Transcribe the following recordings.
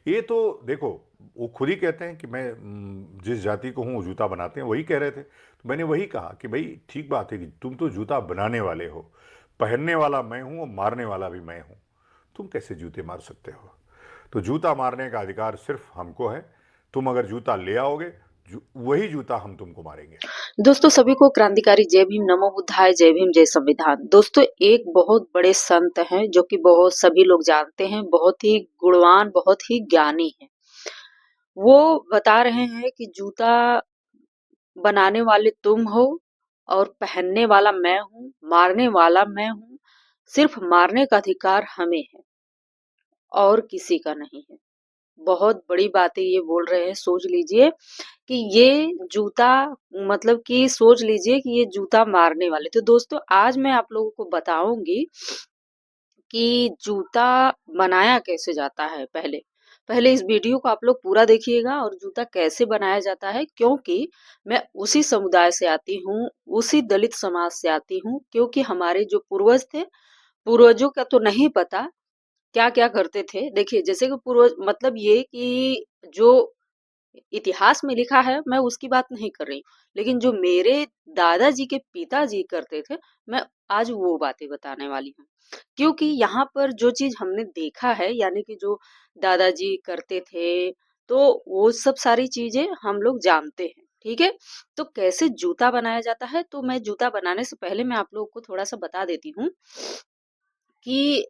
ये तो देखो, वो खुद ही कहते हैं कि मैं जिस जाति को हूँ वो जूता बनाते हैं, वही कह रहे थे। तो मैंने वही कहा कि भाई ठीक बात है कि तुम तो जूता बनाने वाले हो, पहनने वाला मैं हूँ और मारने वाला भी मैं हूँ। तुम कैसे जूते मार सकते हो? तो जूता मारने का अधिकार सिर्फ हमको है। तुम अगर जूता ले आओगे, वही जूता हम तुमको मारेंगे। दोस्तों सभी को क्रांतिकारी जय भीम, नमो बुद्धाय, जय भीम, जय संविधान। दोस्तों एक बहुत बड़े संत हैं जो कि बहुत सभी लोग जानते हैं, बहुत ही गुणवान, बहुत ही ज्ञानी हैं। वो बता रहे हैं कि जूता बनाने वाले तुम हो और पहनने वाला मैं हूँ, मारने वाला मैं हूँ। सिर्फ मारने का अधिकार हमें है और किसी का नहीं है। बहुत बड़ी बातें ये बोल रहे हैं। सोच लीजिए कि ये जूता, मतलब कि सोच लीजिए कि ये जूता मारने वाले। तो दोस्तों आज मैं आप लोगों को बताऊंगी कि जूता बनाया कैसे जाता है। पहले पहले इस वीडियो को आप लोग पूरा देखिएगा और जूता कैसे बनाया जाता है, क्योंकि मैं उसी समुदाय से आती हूँ, उसी दलित समाज से आती हूँ। क्योंकि हमारे जो पूर्वज थे, पूर्वजों का तो नहीं पता क्या क्या करते थे। देखिए जैसे कि पूर्वज मतलब ये कि जो इतिहास में लिखा है मैं उसकी बात नहीं कर रही हूँ, लेकिन जो मेरे दादाजी के पिताजी करते थे, मैं आज वो बातें बताने वाली हूँ। क्योंकि यहाँ पर जो चीज हमने देखा है, यानी कि जो दादाजी करते थे, तो वो सब सारी चीजें हम लोग जानते हैं। ठीक है, तो कैसे जूता बनाया जाता है, तो मैं जूता बनाने से पहले मैं आप लोगों को थोड़ा सा बता देती हूँ कि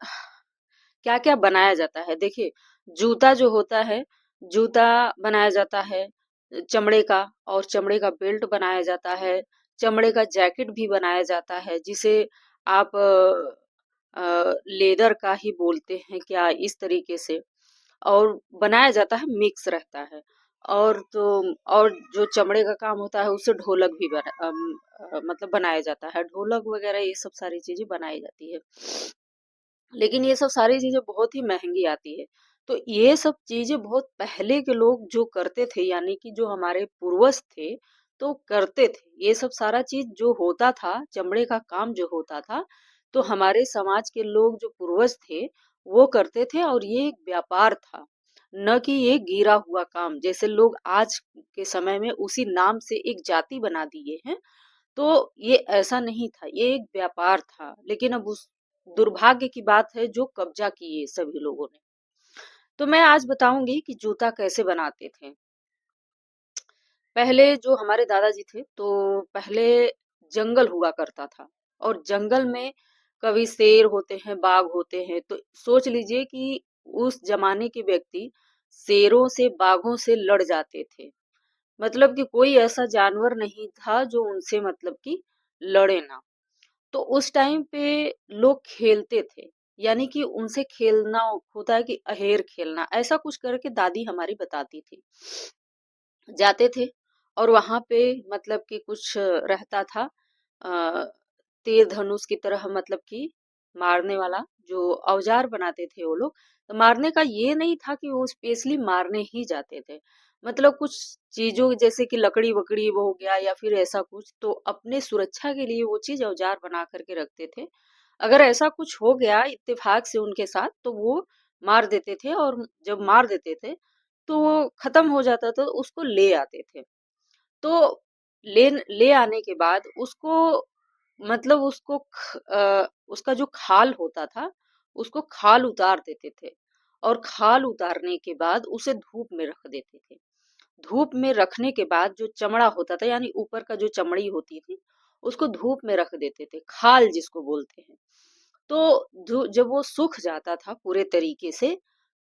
क्या क्या बनाया जाता है। देखिए जूता जो होता है, जूता बनाया जाता है चमड़े का, और चमड़े का बेल्ट बनाया जाता है, चमड़े का जैकेट भी बनाया जाता है, जिसे आप लेदर का ही बोलते हैं क्या, इस तरीके से। और बनाया जाता है, मिक्स रहता है। और तो और जो चमड़े का काम होता है उससे ढोलक भी मतलब बनाया जाता है, ढोलक वगैरह ये सब सारी चीजें बनाई जाती है। लेकिन ये सब सारी चीजें बहुत ही महंगी आती है। तो ये सब चीजें बहुत पहले के लोग जो करते थे, यानी कि जो हमारे पूर्वज थे, तो करते थे। ये सब सारा चीज जो होता था, चमड़े का काम जो होता था, तो हमारे समाज के लोग जो पूर्वज थे वो करते थे, और ये एक व्यापार था, न कि ये गिरा हुआ काम जैसे लोग आज के समय में उसी नाम से एक जाति बना दिए हैं। तो ये ऐसा नहीं था, ये एक व्यापार था। लेकिन अब उस दुर्भाग्य की बात है जो कब्जा किए सभी लोगों ने। तो मैं आज बताऊंगी कि जूता कैसे बनाते थे। पहले जो हमारे दादाजी थे, तो पहले जंगल हुआ करता था, और जंगल में कभी शेर होते हैं, बाघ होते हैं। तो सोच लीजिए कि उस जमाने के व्यक्ति शेरों से, बाघों से लड़ जाते थे। मतलब कि कोई ऐसा जानवर नहीं था जो उनसे मतलब कि लड़े ना। तो उस टाइम पे लोग खेलते थे, यानी कि उनसे खेलना होता है कि अहेर खेलना, ऐसा कुछ करके दादी हमारी बताती थी। जाते थे और वहां पे मतलब कि कुछ रहता था, तीर धनुष की तरह, मतलब कि मारने वाला जो औजार बनाते थे वो लोग। तो मारने का ये नहीं था कि वो स्पेशली मारने ही जाते थे, मतलब कुछ चीजों जैसे कि लकड़ी वकड़ी वो हो गया या फिर ऐसा कुछ, तो अपने सुरक्षा के लिए वो चीज औजार बना करके रखते थे। अगर ऐसा कुछ हो गया इत्तेफाक से उनके साथ, तो वो मार देते थे, और जब मार देते थे तो वो खत्म हो जाता था, तो उसको ले आते थे। तो ले ले आने के बाद उसको, मतलब उसको उसका जो खाल होता था, उसको खाल उतार देते थे, और खाल उतारने के बाद उसे धूप में रख देते थे। धूप में रखने के बाद जो चमड़ा होता था, यानी ऊपर का जो चमड़ी होती थी, उसको धूप में रख देते थे, खाल जिसको बोलते हैं। तो जब वो सूख जाता था पूरे तरीके से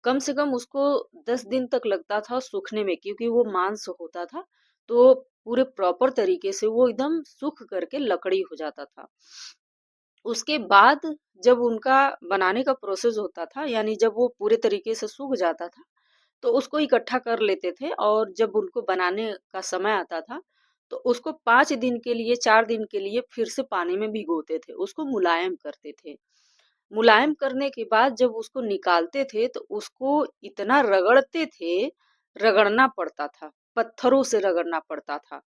कम उसको 10 दिन तक लगता था सूखने में, क्योंकि वो मांस होता था। तो पूरे प्रॉपर तरीके से वो एकदम सूख करके लकड़ी हो जाता था। उसके बाद जब उनका बनाने का प्रोसेस होता था, यानी जब वो पूरे तरीके से सूख जाता था, तो उसको इकट्ठा कर लेते थे, और जब उनको बनाने का समय आता था, तो उसको 5 दिन के लिए, 4 दिन के लिए फिर से पानी में भिगोते थे, उसको मुलायम करते थे। मुलायम करने के बाद जब उसको निकालते थे, तो उसको इतना रगड़ते थे, रगड़ना पड़ता था, पत्थरों से रगड़ना पड़ता था।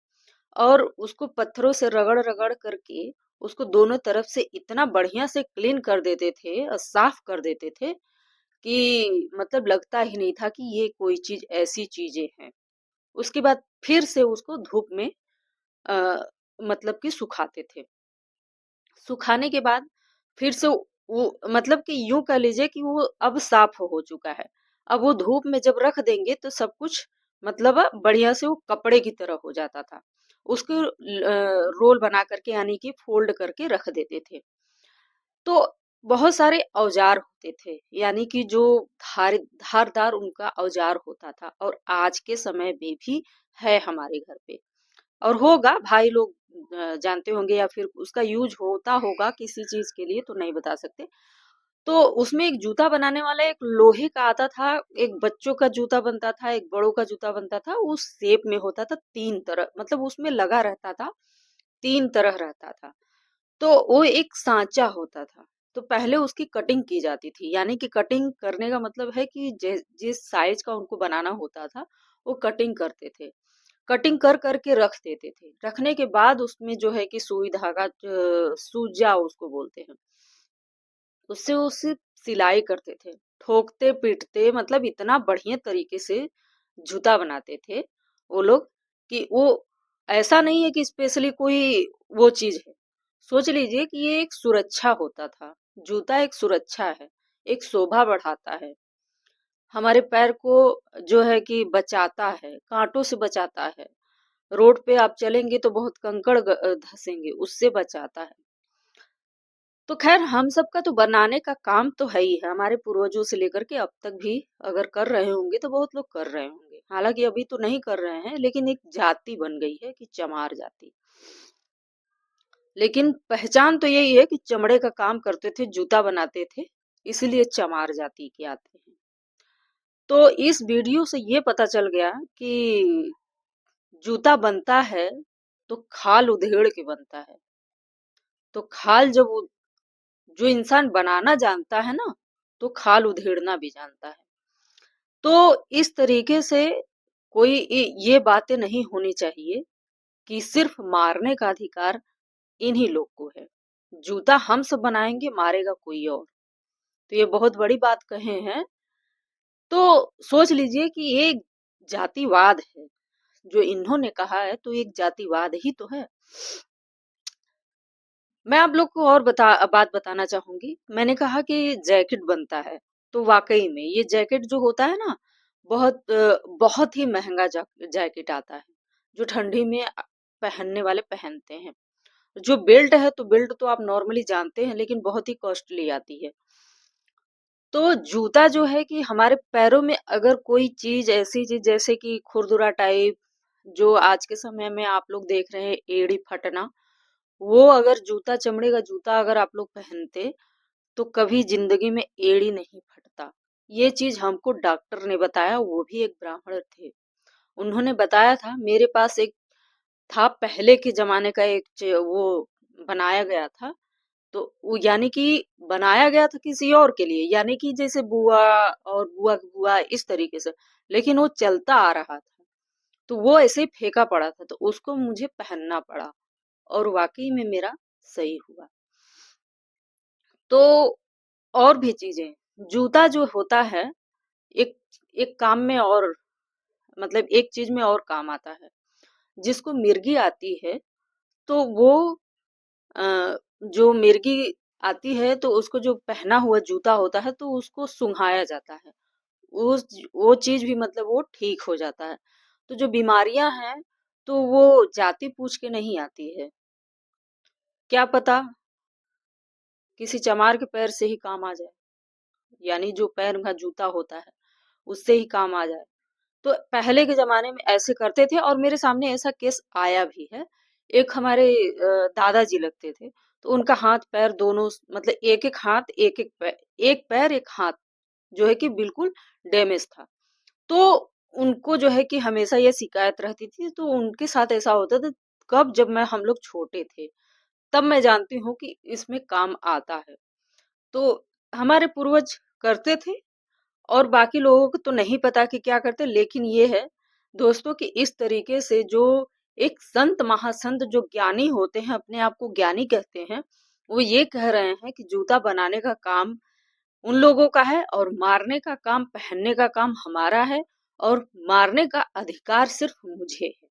और उसको पत्थरों से रगड़ रगड़ करके उसको दोनों तरफ से इतना बढ़िया से क्लीन कर देते थे और साफ कर देते थे कि मतलब लगता ही नहीं था कि ये कोई चीज ऐसी चीजें हैं। उसके बाद फिर से उसको धूप में अ, मतलब कि सुखाते थे। सुखाने के बाद फिर से वो मतलब कि यूं कह लीजिए कि वो अब साफ हो चुका है। अब वो धूप में जब रख देंगे तो सब कुछ मतलब बढ़िया से वो कपड़े की तरह हो जाता था। उसको रोल बना करके यानी कि फोल्ड करके रख देते थे। तो बहुत सारे औजार होते थे, यानी कि जो धारदार उनका औजार होता था, और आज के समय में भी है हमारे घर पे, और होगा, भाई लोग जानते होंगे या फिर उसका यूज होता होगा किसी चीज के लिए, तो नहीं बता सकते। तो उसमें एक जूता बनाने वाला एक लोहे का आता था, एक बच्चों का जूता बनता था, एक बड़ों का जूता बनता था, उस शेप में होता था, तीन तरह मतलब उसमें लगा रहता था, तीन तरह रहता था। तो वो एक सांचा होता था। तो पहले उसकी कटिंग की जाती थी, यानी कि कटिंग करने का मतलब है कि जिस साइज का उनको बनाना होता था वो कटिंग करते थे। कटिंग कर करके रख देते थे। रखने के बाद उसमें जो है कि सुई धागा सूजा उसको बोलते हैं, उससे उसे सिलाई करते थे। ठोकते पीटते मतलब इतना बढ़िया तरीके से जूता बनाते थे वो लोग, कि वो ऐसा नहीं है कि स्पेशली कोई वो चीज है। सोच लीजिए कि ये एक सुरक्षा होता था। जूता एक सुरक्षा है, एक शोभा बढ़ाता है, हमारे पैर को जो है कि बचाता है, कांटों से बचाता है। रोड पे आप चलेंगे तो बहुत कंकड़ धसेंगे, उससे बचाता है। तो खैर हम सबका तो बनाने का काम तो है ही है, हमारे पूर्वजों से लेकर के अब तक भी अगर कर रहे होंगे तो बहुत लोग कर रहे होंगे। हालांकि अभी तो नहीं कर रहे हैं, लेकिन एक जाति बन गई है कि चमार जाति। लेकिन पहचान तो यही है कि चमड़े का काम करते थे, जूता बनाते थे, इसीलिए चमार जाति के आते हैं। तो इस वीडियो से ये पता चल गया कि जूता बनता है तो खाल उधेड़ के बनता है। तो खाल जब जो इंसान बनाना जानता है ना, तो खाल उधेड़ना भी जानता है। तो इस तरीके से कोई ये बातें नहीं होनी चाहिए कि सिर्फ मारने का अधिकार इन्हीं लोग को है। जूता हम सब बनाएंगे, मारेगा कोई और। तो ये बहुत बड़ी बात कहे हैं। तो सोच लीजिए कि ये जातिवाद है जो इन्होंने कहा है, तो एक जातिवाद ही तो है। मैं आप लोग को और बात बताना चाहूंगी। मैंने कहा कि जैकेट बनता है, तो वाकई में ये जैकेट जो होता है ना, बहुत ही महंगा जैकेट आता है, जो ठंडी में पहनने वाले पहनते हैं। जो बेल्ट है, तो बेल्ट तो आप नॉर्मली जानते हैं, लेकिन बहुत ही कॉस्टली आती है। तो जूता जो है कि हमारे पैरों में अगर कोई चीज ऐसी चीज जैसे कि खुरदुरा टाइप, जो आज के समय में आप लोग देख रहे हैं एड़ी फटना, वो अगर जूता, चमड़े का जूता अगर आप लोग पहनते तो कभी जिंदगी में एड़ी नहीं फटता। ये चीज हमको डॉक्टर ने बताया, वो भी एक ब्राह्मण थे। उन्होंने बताया था, मेरे पास एक था पहले के जमाने का एक वो बनाया गया था। तो वो यानी कि बनाया गया था किसी और के लिए, यानी कि जैसे बुआ और बुआ की बुआ इस तरीके से, लेकिन वो चलता आ रहा था। तो वो ऐसे ही फेंका पड़ा था, तो उसको मुझे पहनना पड़ा, और वाकई में मेरा सही हुआ। तो और भी चीजें, जूता जो होता है एक एक काम में और मतलब एक चीज में और काम आता है। जिसको मिर्गी आती है, तो वो जो मिर्गी आती है तो उसको जो पहना हुआ जूता होता है तो उसको सुंघाया जाता है। उस वो चीज भी मतलब वो ठीक हो जाता है। तो जो बीमारियां हैं तो वो जाति पूछ के नहीं आती है। क्या पता किसी चमार के पैर से ही काम आ जाए, यानी जो पैर का जूता होता है उससे ही काम आ जाए। तो पहले के जमाने में ऐसे करते थे, और मेरे सामने ऐसा केस आया भी है। एक हमारे दादाजी लगते थे, तो उनका हाथ पैर दोनों मतलब एक एक हाथ एक पैर एक हाथ जो है कि बिल्कुल डैमेज था। तो उनको जो है कि हमेशा ये शिकायत रहती थी, तो उनके साथ ऐसा होता था। कब, जब मैं हम लोग छोटे थे, तब मैं जानती हूँ कि इसमें काम आता है। तो हमारे पूर्वज करते थे, और बाकी लोगों को तो नहीं पता कि क्या करते। लेकिन ये है दोस्तों कि इस तरीके से जो एक संत महासंत जो ज्ञानी होते हैं, अपने आप को ज्ञानी कहते हैं, वो ये कह रहे हैं कि जूता बनाने का काम उन लोगों का है और मारने का काम, पहनने का काम हमारा है और मारने का अधिकार सिर्फ मुझे है।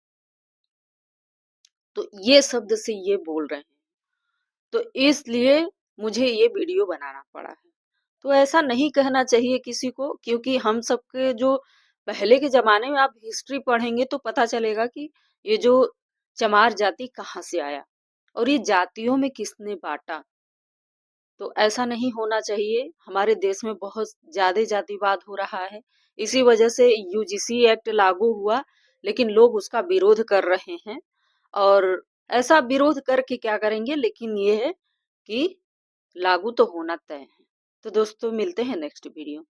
तो ये शब्द से ये बोल रहे हैं, तो इसलिए मुझे ये वीडियो बनाना पड़ा है। तो ऐसा नहीं कहना चाहिए किसी को, क्योंकि हम सबके जो पहले के जमाने में आप हिस्ट्री पढ़ेंगे तो पता चलेगा कि ये जो चमार जाति कहाँ से आया और ये जातियों में किसने बांटा। तो ऐसा नहीं होना चाहिए। हमारे देश में बहुत ज्यादा जातिवाद हो रहा है, इसी वजह से यूजीसी एक्ट लागू हुआ, लेकिन लोग उसका विरोध कर रहे हैं। और ऐसा विरोध करके क्या करेंगे, लेकिन ये है कि लागू तो होना तय है। तो दोस्तों, मिलते हैं नेक्स्ट वीडियो।